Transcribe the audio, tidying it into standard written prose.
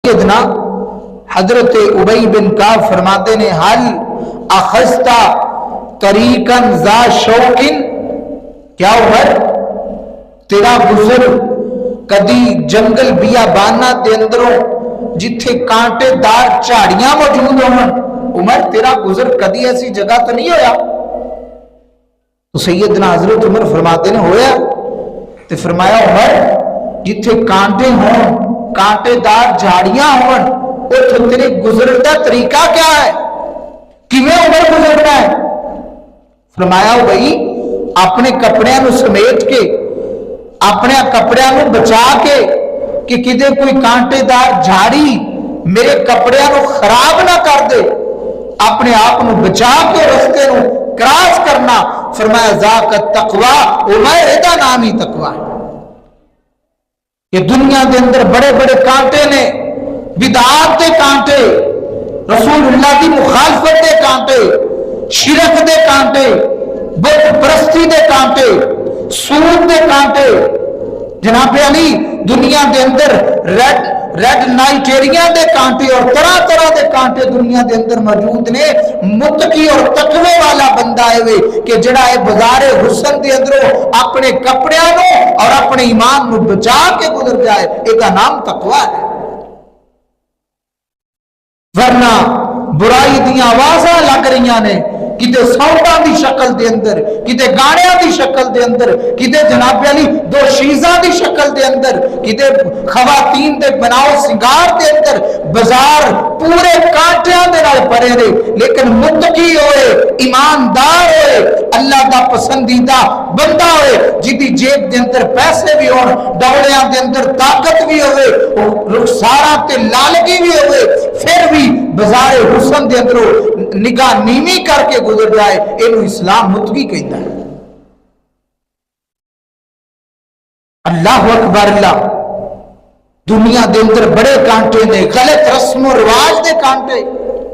سیدنا حضرت ابی بن کعب فرماتے نے حل اخذتا طریقاً ذا شوقن، کیا عمر تیرا گزر کدی جنگل بیابانہ دے اندروں جتھے کانٹے دار جھاڑیاں موجود ہوں، عمر تیرا گزر کدی ایسی جگہ تو نہیں ہویا؟ تو سیدنا حضرت عمر فرماتے نے ہویا، تو فرمایا عمر جتھے کانٹے ہوں، کانٹے دار جھاڑیاں ہوں، اتھے تیرے گزرن دا طریقہ کیا ہے؟ کیویں عمر گزرنا ہے؟ فرمایا بھائی اپنے کپڑیاں نو سمیٹ کے، اپنے کپڑیاں نو بچا کے کہ کدے کوئی کانٹے دار جھاڑی میرے کپڑیاں نو خراب نہ کر دے، اپنے آپ نو بچا کے رستے نو کراس کرنا۔ فرمایا ذاک التقوی، عمر ادا نام ہی تقوی ہے۔ کہ دنیا دے اندر بڑے بڑے کانٹے نے، بدعات دے کانٹے، رسول اللہ کی مخالفت دے کانٹے، شرک دے کانٹے، بت پرستی دے کانٹے، سود دے کانٹے۔ جناب علی دنیا دے اندر ریڈ نائٹیریا دے کانٹے اور طرح طرح دے کانٹے دنیا دے اندر موجود نے۔ متقی اور تقوی والا بندہ ہے کہ جڑا ہے بازار حسن دے اندروں اپنے کپڑیاں نو اور اپنے ایمان نو بچا کے گزر جائے، ایک نام تقوی ہے۔ ورنہ برائی دیاں آوازاں لگ رہی نے، کتے ساؤنڈاں دی شکل دے اندر، کتے گانیاں دی شکل دے اندر، کتے جناب علی دو شیزاں دی شکل دے اندر، کتے خواتین دے بناؤ سنگار دے اندر، بازار پورے کانٹیاں دے نال بھرے نے۔ لیکن متقی ہوئے، ایماندار ہوئے، اللہ دا پسندیدہ بندہ ہوئے، جدی جیب دے اندر پیسے بھی ہون، ڈولیاں دے اندر طاقت بھی ہوئے، رخساراں تے لالگی بھی ہوئے، پھر بھی بازار حسن دے اندروں نگاہ نیمی کر کے گزر جائے، اینو اسلام متقی کہتا ہے۔ اللہ اکبر اللہ، دنیا دے اندر بڑے کانٹے نے، غلط رسم و رواج دے کانٹے،